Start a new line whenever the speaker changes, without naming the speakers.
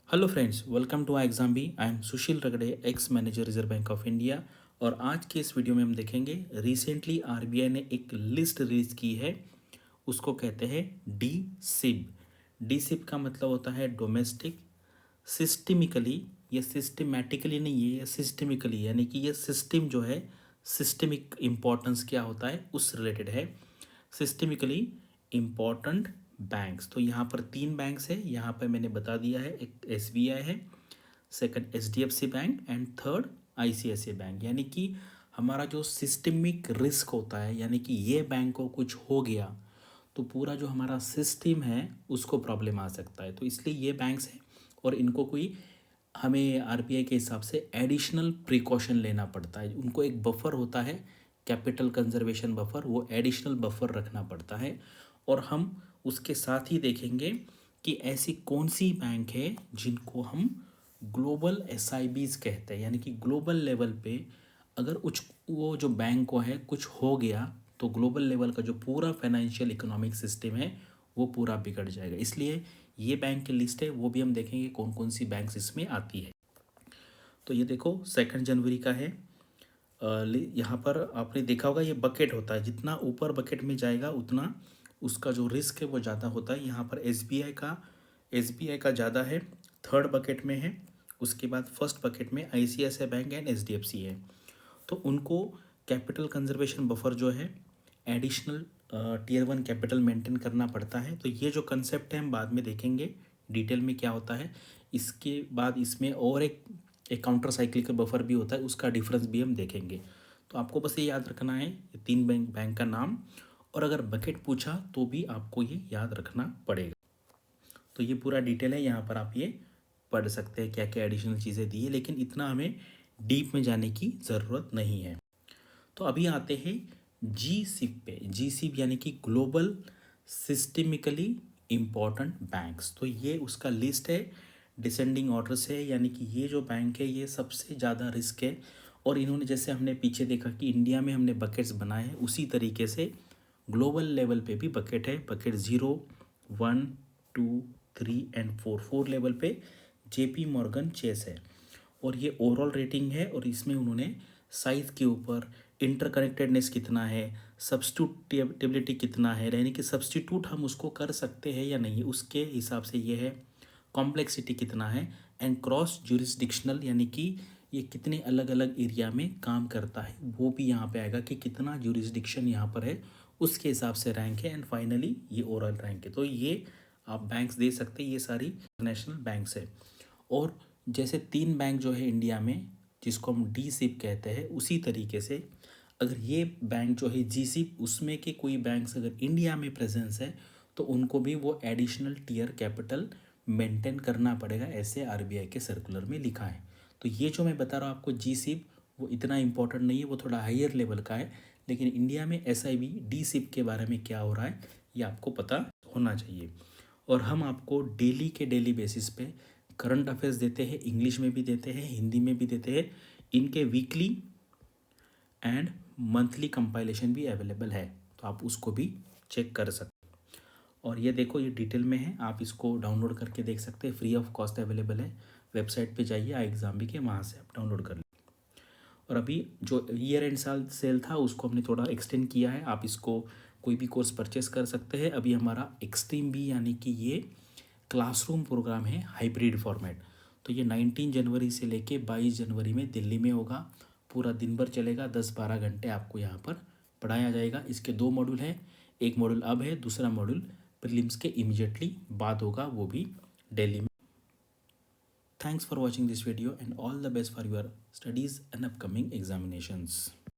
Hello friends, welcome to exam B. I am Sushil Ragade, ex manager Reserve Bank of India. और आज के इस video में हम देखेंगे रिसेंटली आरबीआई ने एक लिस्ट रिलीज की है, उसको कहते हैं डी सिब। डी सिब का मतलब होता है डोमेस्टिक सिस्टमिकली। ये सिस्टमेटिकली नहीं है, ये सिस्टमिकली, यानी कि ये सिस्टम जो है, सिस्टमिक इम्पोर्टेंस क्या होता है उस रिलेटेड है। सिस्टमिकली इम्पॉर्टेंट बैंक्स, तो यहाँ पर तीन बैंक्स है, यहाँ पर मैंने बता दिया है। एक एसबीआई है, second HDFC bank and third ICICI bank. यानी कि हमारा जो सिस्टमिक रिस्क होता है, यानी कि ये बैंक को कुछ हो गया तो पूरा जो हमारा सिस्टम है उसको प्रॉब्लम आ सकता है। तो इसलिए ये बैंक्स हैं और इनको कोई हमें आरबीआई के हिसाब से एडिशनल प्रिकॉशन लेना पड़ता है। उनको एक बफर होता है, कैपिटल कंजर्वेशन बफर, वो एडिशनल बफर रखना पड़ता है। और हम उसके साथ ही देखेंगे कि ऐसी कौन सी बैंक है जिनको हम ग्लोबल एसआईबीज कहते हैं, यानी कि ग्लोबल लेवल पे अगर कुछ वो जो बैंक को है कुछ हो गया तो ग्लोबल लेवल का जो पूरा फाइनेंशियल इकोनॉमिक सिस्टम है वो पूरा बिगड़ जाएगा। इसलिए ये बैंक की लिस्ट है, वो भी हम देखेंगे कौन कौन सी बैंक्स इसमें आती है। तो ये देखो 2 जनवरी का है। यहाँ पर आपने देखा होगा ये बकेट होता है, जितना ऊपर बकेट में जाएगा उतना उसका जो रिस्क है वो ज़्यादा होता है। यहाँ पर एसबीआई का ज़्यादा है, थर्ड बकेट में है। उसके बाद फर्स्ट बकेट में आईसीआईसीआई बैंक एंड एचडीएफसी है। तो उनको कैपिटल कंजर्वेशन बफर जो है, एडिशनल टीयर 1 कैपिटल मेंटेन करना पड़ता है। तो ये जो कंसेप्ट है हम बाद में देखेंगे डिटेल में क्या होता है। इसके बाद इसमें और एक काउंटर साइक्लिकल बफर भी होता है, उसका डिफरेंस भी हम देखेंगे। तो आपको बस ये याद रखना है ये तीन बैंक का नाम, और अगर बकेट पूछा तो भी आपको ये याद रखना पड़ेगा। तो ये पूरा डिटेल है, यहाँ पर आप ये पढ़ सकते हैं क्या क्या एडिशनल चीज़ें दी है, लेकिन इतना हमें डीप में जाने की ज़रूरत नहीं है। तो अभी आते हैं जी सिप पे। जी सिप यानी कि ग्लोबल सिस्टमिकली इम्पॉर्टेंट बैंक्स। तो ये उसका लिस्ट है, डिसेंडिंग ऑर्डर से है, यानी कि ये जो बैंक है ये सबसे ज़्यादा रिस्क है। और इन्होंने, जैसे हमने पीछे देखा कि इंडिया में हमने बकेट्स बनाए हैं, उसी तरीके से ग्लोबल लेवल पे भी बकेट है। बकेट 0, 1, 2, 3 एंड 4 लेवल पे जेपी मॉर्गन चेस है। और ये ओवरऑल रेटिंग है, और इसमें उन्होंने साइज के ऊपर इंटरकनेक्टेडनेस कितना है, सब्स्टिट्यूटेबिलिटी कितना है, यानी कि सब्स्टिट्यूट हम उसको कर सकते हैं या नहीं, उसके हिसाब से ये है। कॉम्प्लेक्सिटी कितना है, एंड क्रॉस जुरिस्डिक्शनल, यानी कि ये कितने अलग अलग एरिया में काम करता है, वो भी यहाँ पे आएगा कि कितना जुरिस्डिक्शन यहाँ पर है, उसके हिसाब से रैंक है। एंड फाइनली ये ओवरऑल रैंक है। तो ये आप बैंक्स दे सकते हैं, ये सारी इंटरनेशनल बैंक्स है। और जैसे तीन बैंक जो है इंडिया में जिसको हम डी सिप कहते हैं, उसी तरीके से अगर ये बैंक जो है जी सिप, उसमें के कोई बैंक्स अगर इंडिया में प्रेजेंस है तो उनको भी वो एडिशनल टीयर कैपिटल मेंटेन करना पड़ेगा, ऐसे आरबीआई के सर्कुलर में लिखा है। तो ये जो मैं बता रहा हूँ आपको जी सिप, वो इतना इंपॉर्टेंट नहीं है, वो थोड़ा हायर लेवल का है। लेकिन इंडिया में S I B D SIP के बारे में क्या हो रहा है ये आपको पता होना चाहिए। और हम आपको डेली बेसिस पे करंट अफेयर्स देते हैं, इंग्लिश में भी देते हैं, हिंदी में भी देते हैं। इनके वीकली एंड मंथली कंपाइलेशन भी अवेलेबल है, तो आप उसको भी चेक कर सकते हैं। और ये देखो ये डिटेल में है, आप इसको डाउनलोड करके देख सकते हैं, फ्री ऑफ कॉस्ट अवेलेबल है। वेबसाइट पे जाइए iExamBee के, वहाँ से आप डाउनलोड कर लें। और अभी जो ईयर एंड साल सेल था उसको हमने थोड़ा एक्सटेंड किया है, आप इसको कोई भी कोर्स परचेस कर सकते हैं। अभी हमारा एक्सट्रीम बी यानी कि ये क्लासरूम प्रोग्राम है, हाइब्रिड फॉर्मेट। तो ये 19 जनवरी से लेके 22 जनवरी में दिल्ली में होगा। पूरा दिन भर चलेगा, 10-12 घंटे आपको यहाँ पर पढ़ाया जाएगा। इसके 2 मॉड्यूल हैं, एक मॉड्यूल अब है, दूसरा मॉड्यूल प्रीलिम्स के इमीडिएटली बाद होगा, वो भी दिल्ली में। Thanks for watching this video and all the best for your studies and upcoming examinations.